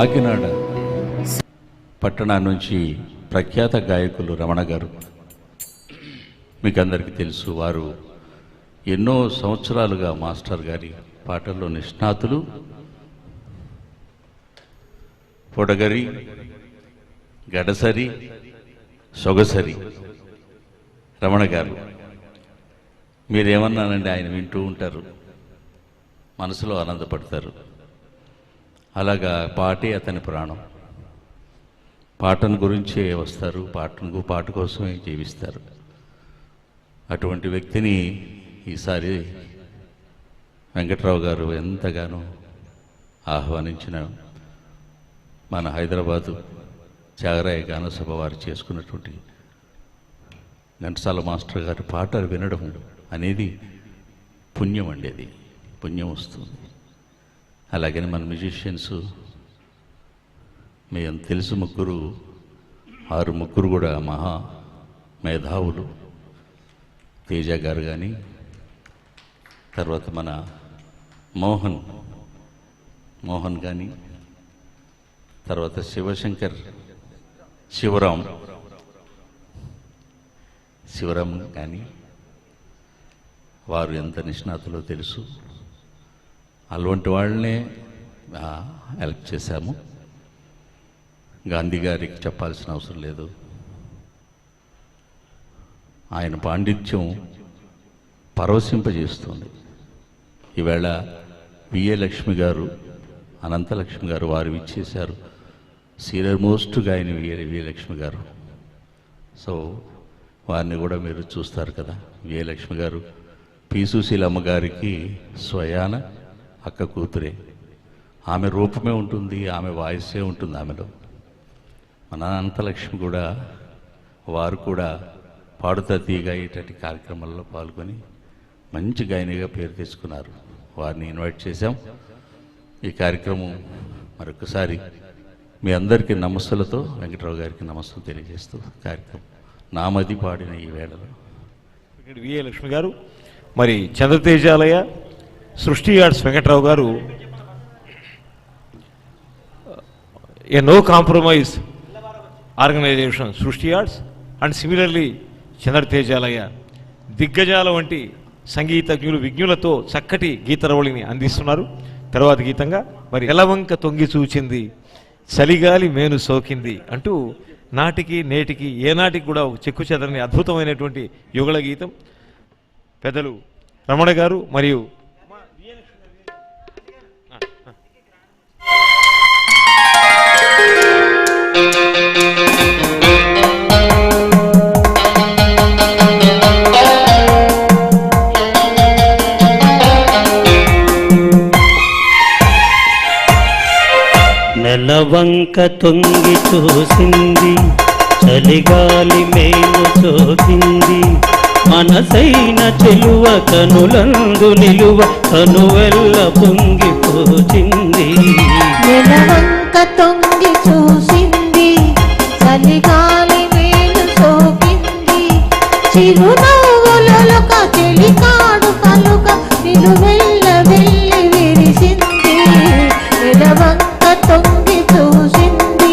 కాకినాడ పట్టణం నుంచి ప్రఖ్యాత గాయకులు రమణ గారు. మీకు అందరికీ తెలుసు, వారు ఎన్నో సంవత్సరాలుగా మాస్టర్ గారి పాటల్లో నిష్ణాతులు. పొడగరి, గడసరి, సొగసరి రమణ గారు. మీరేమన్నానండి, ఆయన వింటూ ఉంటారు, మనసులో ఆనందపడతారు. అలాగా పాటే అతని ప్రాణం. పాటను గురించే వస్తారు, పాట కోసమే జీవిస్తారు. అటువంటి వ్యక్తిని ఈసారి వెంకట్రావు గారు ఎంతగానో ఆహ్వానించిన మన హైదరాబాదు త్యాగరాయ గానసభ వారు చేసుకున్నటువంటి ఘంటసాల మాస్టర్ గారి పాటలు వినడం అనేది పుణ్యం అండి. అది పుణ్యం వస్తుంది. అలాగని మన మ్యూజిషియన్స్ మీ తెలుసు, ముగ్గురు కూడా మహా మేధావులు. తేజ గారు కానీ, తర్వాత మన మోహన్ కానీ, తర్వాత శివరాం కానీ, వారు ఎంత నిష్ణాతులో తెలుసు. అలాంటి వాళ్ళనే ఎలక్ట్ చేశాము. గాంధీ గారికి చెప్పాల్సిన అవసరం లేదు. ఆయన పాండిత్యం పరవశింపజేస్తుంది. ఈవేళ విఏ లక్ష్మి గారు, అనంతలక్ష్మి గారు వారు ఇచ్చేశారు. సీనియర్ మోస్ట్ గాయని విఏ లక్ష్మి గారు. సో వారిని కూడా మీరు చూస్తారు కదా. విఏ లక్ష్మి గారు పి సుశీలమ్మ గారికి స్వయాన అక్క కూతురే. ఆమె రూపమే ఉంటుంది, ఆమె వాయిసే ఉంటుంది ఆమెలో. మన అనంతలక్ష్మి కూడా, వారు కూడా పాడుతా తీయగా ఇటువంటి కార్యక్రమాల్లో పాల్గొని మంచి గాయనిగా పేరు తెచ్చుకున్నారు. వారిని ఇన్వైట్ చేశాం. ఈ కార్యక్రమం మరొకసారి మీ అందరికీ నమస్సులతో, వెంకట్రావు గారికి నమస్సులు తెలియజేస్తూ కార్యక్రమం నామది పాడిన ఈ వేళలో విఏ లక్ష్మి గారు, మరి చంద్రతేజాలయ సృష్టి ఆర్ట్స్ వెంకట్రావు గారు ఏ నో కాంప్రమైజ్ ఆర్గనైజేషన్ సృష్టి ఆర్ట్స్ అండ్ సిమిలర్లీ చంద్రతేజాలయ దిగ్గజాల వంటి సంగీతజ్ఞులు, విజ్ఞులతో చక్కటి గీతరవళిని అందిస్తున్నారు. తర్వాత గీతంగా మరి ఎలవంక తొంగి చూచింది, చలిగాలి మేను సోకింది అంటూ నాటికి నేటికి ఏనాటికి కూడా ఒక చెక్కు చెదరని అద్భుతమైనటువంటి యుగళ గీతం. పెద్దలు రమణ గారు మరియు నెలవంక తొంగి చూసింది, చలిగాలి మేను సోకింది, మనసైన చెలువ కనులందు నిలువ కనువెల్ల పొంగిపోచింది. నెలవంక తొంగి చూసింది, చలిగాలి మేను సోకింది, చిరునవ్వులొక చెలికాడు పలుక నిలువెల్ల వెళ్ళి విరిసింది. నెలవంక తొంగి చూసింది.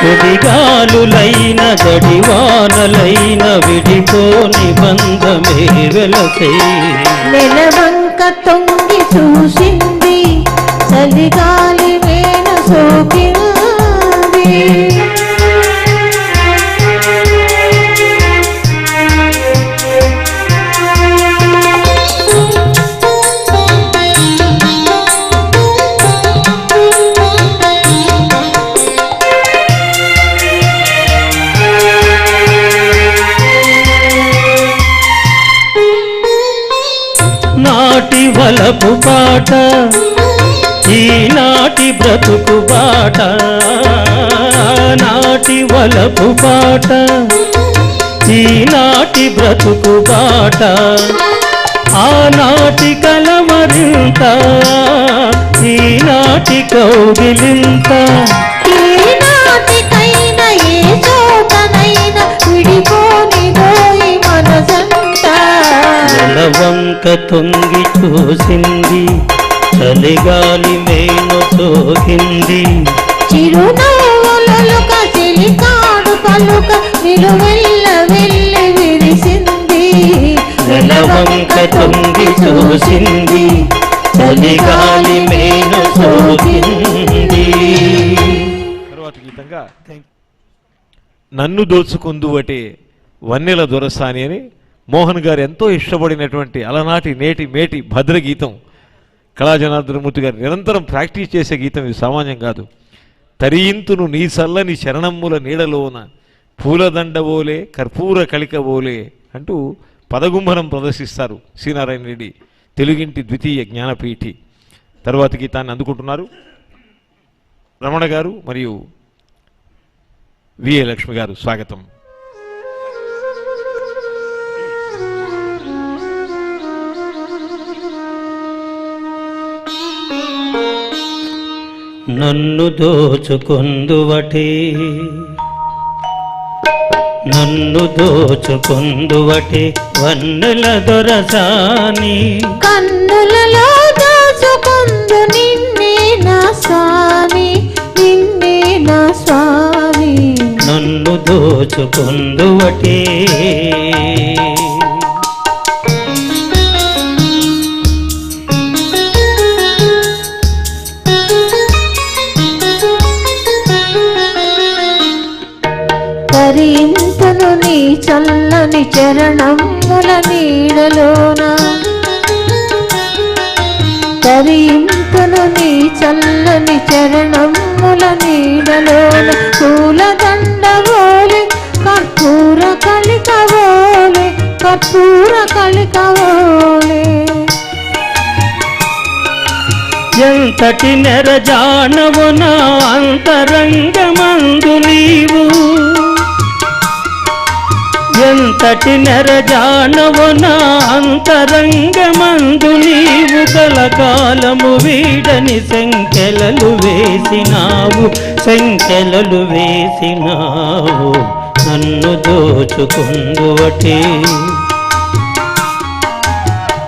కొడిగాలులైన జడివానలైన విడిపోని బంధమే వెలసే. నెలవంక తొంగి చూసింది, చలిగాలి మేను సోకింది. పాట ఈనాటి బ్రతుకు బాట నాటి వలపు పాట ఈనాటి బ్రతుకు బాట ఆనాటి కలమరింత ఈనాటి కౌగిలింత ఈనాటికైనా ఏ చోటనైనా విడిపోనిదోయి మనసంతా నెలవంక తొంగి చూసింది చలిగాలి మేను సోకింది చిరునవ్వులొలుక చెలికాడు పలుక నిలువెల్ల వెళ్ళి విరిసింది నెలవంక తొంగి చూసింది చలిగాలి మేను సోకింది. తర్వాత గీతంగా నన్ను దోచుకుందువటే వన్నెల దొరసాని అని మోహన్ గారు ఎంతో ఇష్టపడినటువంటి అలనాటి నేటి మేటి భద్ర గీతం. కళాజనార్దనమూర్తి గారు నిరంతరం ప్రాక్టీస్ చేసే గీతం ఇది సామాన్యం కాదు. తరియింతును నీ చల్లని శరణమ్ముల నీడలోన పూలదండవోలే కర్పూర కళికవోలే అంటూ పదగుంభనం ప్రదర్శిస్తారు శ్రీనారాయణ రెడ్డి తెలుగింటి ద్వితీయ జ్ఞానపీఠి. తరువాత గీతాన్ని అందుకుంటున్నారు రమణ గారు మరియు విఏ లక్ష్మి గారు. స్వాగతం. నన్ను దోచుకొందువటే నన్ను దోచుకొందువటే వన్నెల దొరసాని కన్నులలో దాచుకుందు నిన్నే నా స్వామి నిన్నే నా స్వామి నన్ను దోచుకొందువటే తరింతును నీ చల్లని చరణముల నీడలోన తరింతును నీ చల్లని చరణముల నీడలోన పూలదండవోలే కర్పూర కళికవోలే కర్పూర కళికవోలే ఎంతటి నెరజానవు నా అంతరంగమందు నీవు ఎంతటి నెరజానవు నా అంతరంగమందు నీవు కలకాలము వీడని సంఖ్యలలు వేసినావు సంఖ్యలలు వేసినావు నన్ను దోచుకొందువటే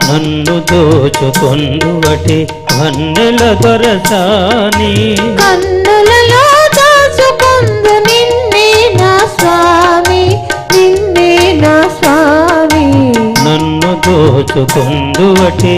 నన్ను దోచుకొందువటే వన్నెల దొరసాని కన్నులలో దాచుకుందు నిన్నే నా స్వామి నిన్నే నా స్వామి నన్ను దోచుకొందువటే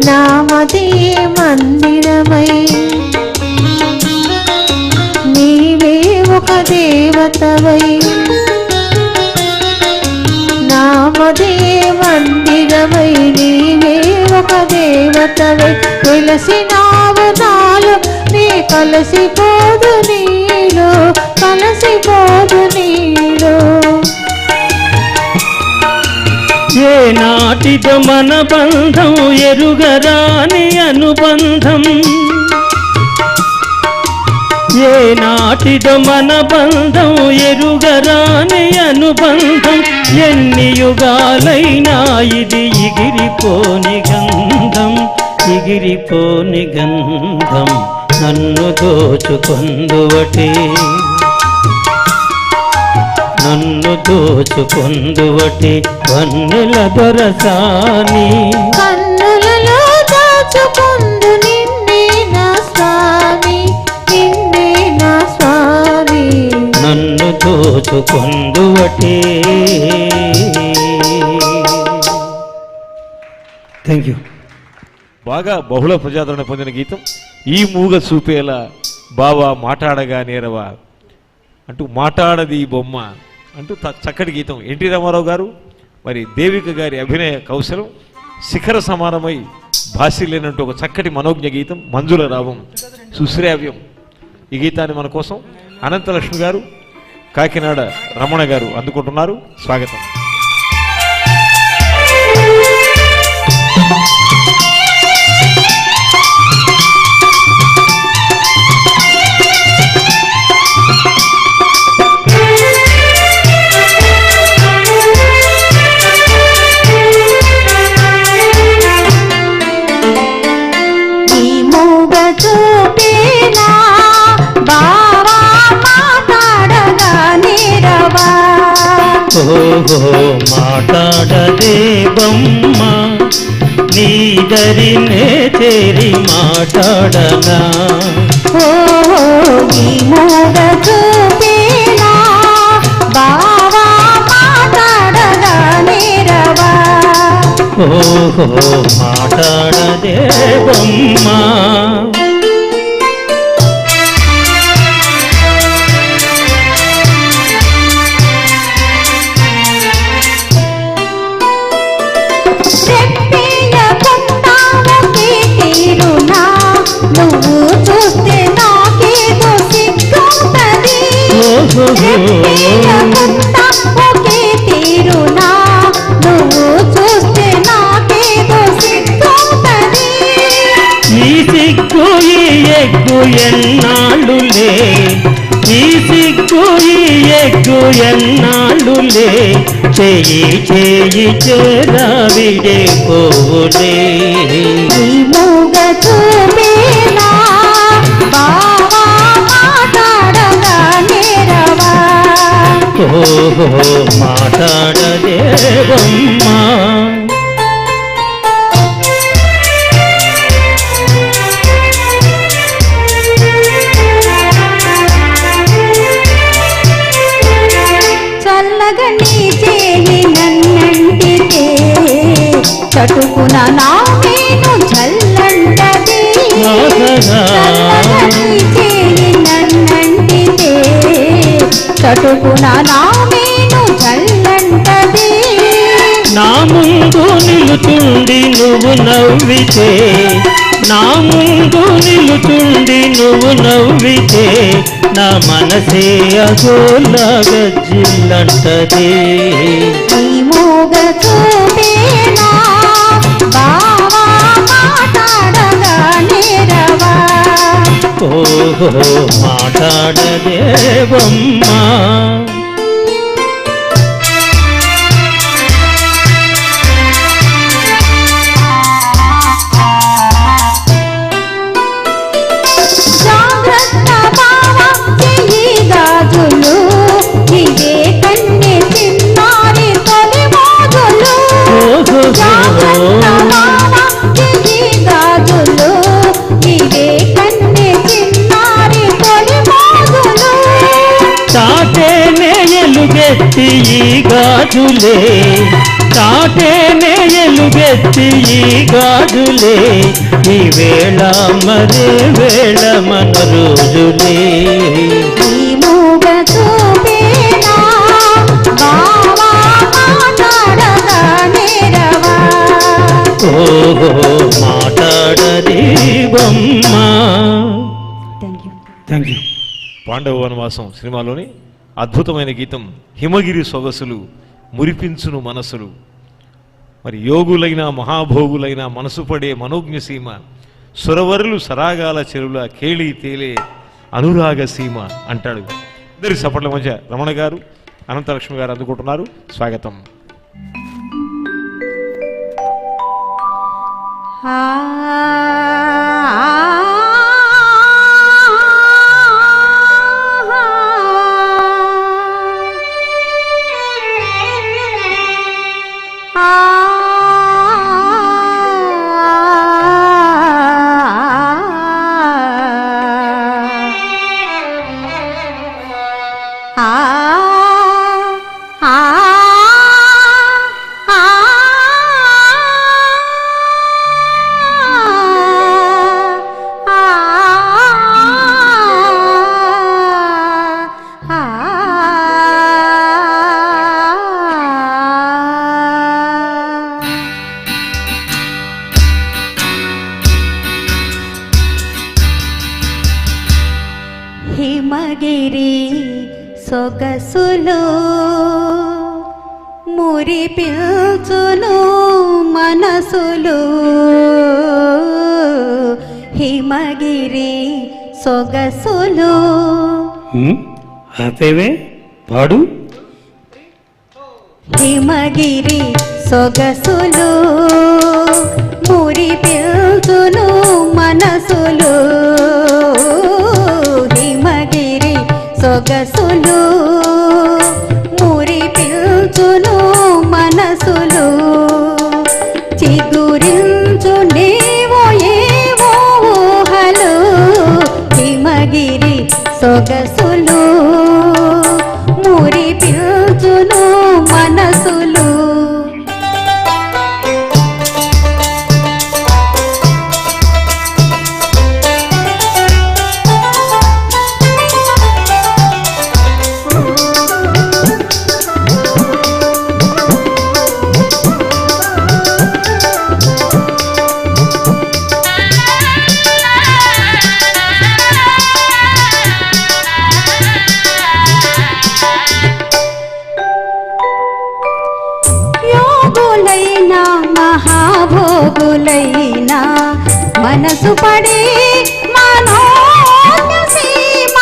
నామదే మందిరమై నీవే ఒక దేవతవై నామదే మందిరమై నీవే ఒక దేవతవై వెలసినావు నాలో నీ కలసిపోదు నీలో కలసిపోదు నీలో ఏ నాటిదో మన బంధం ఎరుగరాని అనుబంధం ఏ నాటిదో మన బంధం ఎరుగరాని అనుబంధం ఎన్ని యుగాలైనా ఇది ఎగిరిపోని గంధం ఎగిరిపోని గంధం నన్ను దోచుకొందువటే నన్ను దోచుకొందువటే వన్నెల దొరసాని కన్నులలో దాచుకుందు నిన్నే నా స్వామి నిన్నే నా స్వామి నన్ను దోచుకొందువటే. Thank you. బాగా బహుళ ప్రజాదరణ పొందిన గీతం ఈ మూగ చూపేలా బావా మాట్లాడగా నేరవా అంటూ మాట్లాడది ఈ బొమ్మ అంటూ చక్కటి గీతం. ఎన్టీ రామారావు గారు మరి దేవిక గారి అభినయ కౌశలం శిఖర సమానమై భాష్యం లేనంటూ ఒక చక్కటి మనోజ్ఞ గీతం మంజుల రావం సుశ్రావ్యం. ఈ గీతాన్ని మన కోసం అనంతలక్ష్మి గారు, కాకినాడ రమణ గారు అందుకుంటున్నారు. స్వాగతం. ఓహో మాట్లాడదే బొమ్మ నీదరినే చేరి మాట్లాడనా. ఓహో ఈ మూగ చూపేనా బావా మాట్లాడగా నేరవా. ఓహో మాట్లాడదే బొమ్మ నువ్వు చూస్తే నాకేదో సిగ్గుంటది. ఒకే తీరునా నువ్వు చూస్తే నాకేదో సిగ్గుంటది. ఈ సిగ్గు ఈ ఎగ్గు ఎన్నాళ్ళులే, ఈ సిగ్గు ఈ ఎగ్గు ఎన్నాళ్ళులే, చేయి చేయి చేరావిడే పోలే. ఈ మూగ చూపేనా బావా మాట్లాడగా నేరవా. ఓహో మాట్లాడదే బొమ్మ చల్లగా నీ చేయి నన్నంటితే చటుకున నా మేను చల్లంటది. చల్లగా నీ చేయి నన్నంటితే చటుకున నా మేను చల్లంటది. నా ముందు నిలుచుండి నువ్వు నవ్వితే, నా ముందు నిలుచుండి నువ్వు నవ్వితే, నా మనసే అగోలా గజ్జిల్లంటది. ఈ మూగ చూపేనా బావా మాట్లాడగా నేరవా. ఓహో మాట్లాడదే బొమ్మ జాగ్రత్త బావా చెయ్యి గాజులు ఇవే కన్నె చిన్నారి తొలి మోజులు. జాగ్రత్త బావా చెయ్యి గాజులు ఇవే కన్నె చిన్నారి తొలి మోజులు. తాటేనే ఎలుగెత్తి ఈ గాజులే, తాటేనే ఎలుగెత్తి ఈ గాజులే, ఈ వేళ మరే వేళ మన రోజులే. ఈ మూగ చూపేనా బావా మాట్లాడగా నేరవా. ఓహో మాట్లాడది బొమ్మ. Thank you. పాండవ వనవాసం సినిమాలోని అద్భుతమైన గీతం హిమగిరి సొగసులు మురిపించును మనసులు. మరి యోగులైన మహాభోగులైన మనసు పడే మనోజ్ఞ సీమ, సురవరులు సరాగాల చెరువుల కేళి తేలే అనురాగ సీమ అంటాడు. ఇద్దరి సపట్ల మధ్య రమణ గారు, అనంతలక్ష్మి గారు అందుకుంటున్నారు. స్వాగతం. హిమగిరి సొగసులు మురిపిల్చును మనసులు హిమగిరి సొగసులు. ఆపేవే పాడు. హిమగిరి సొగసులు మురిపిల్చును మనసులు హిమగిరి సొగసులు మురిపిల్చును మనసులు చిగురించు నీవో ఏవో ఊహలు హిమగిరి సొగసులు మురిపిల్చును మనసులు. యోగులైనా మహాభోగులైనా మనసు పడే మనోజ్ఞ సీమ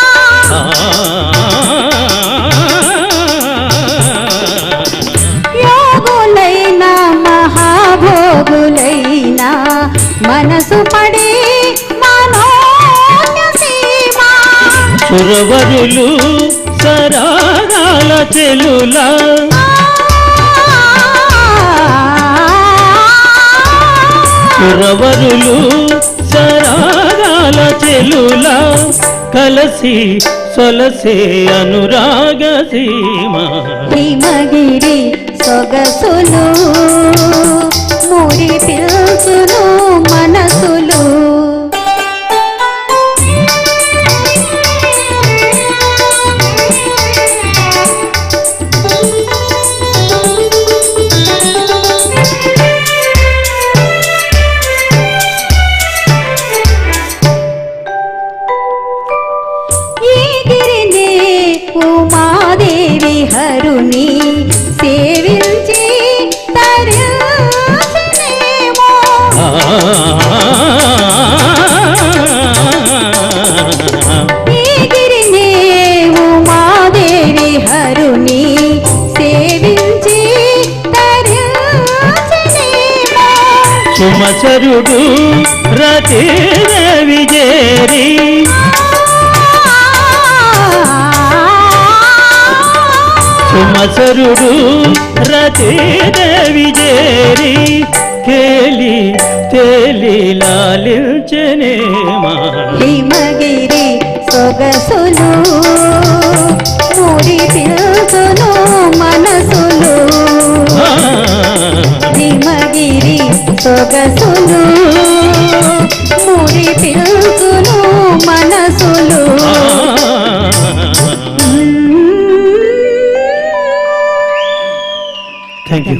యోగులైనా మహాభోగులైనా మనసు పడే మనోజ్ఞ సీమ సురవరులు సరాగాల చెలులా సురవరులు సరాగాల చెలులా కలసి సొలసే అనురాగ సీమ హిమగిరి సొగసులు మురిపిల్చును మనసులు ఉమాదేవి హరుని సేవించి తరించినేమో ఈ గిరినే ఉమాదేవి హరుని సేవించి తరించినేమో సుమచరుడు రతి విజేరి సుమసరుడు రతీదేవి జేరి కేలి తేలి లాలించనేమా హిమగిరి సొగసులు మురిపిల్చును మనసులు హిమగిరి సొగసులు మురిపిల్చును మనసులు. Thank you.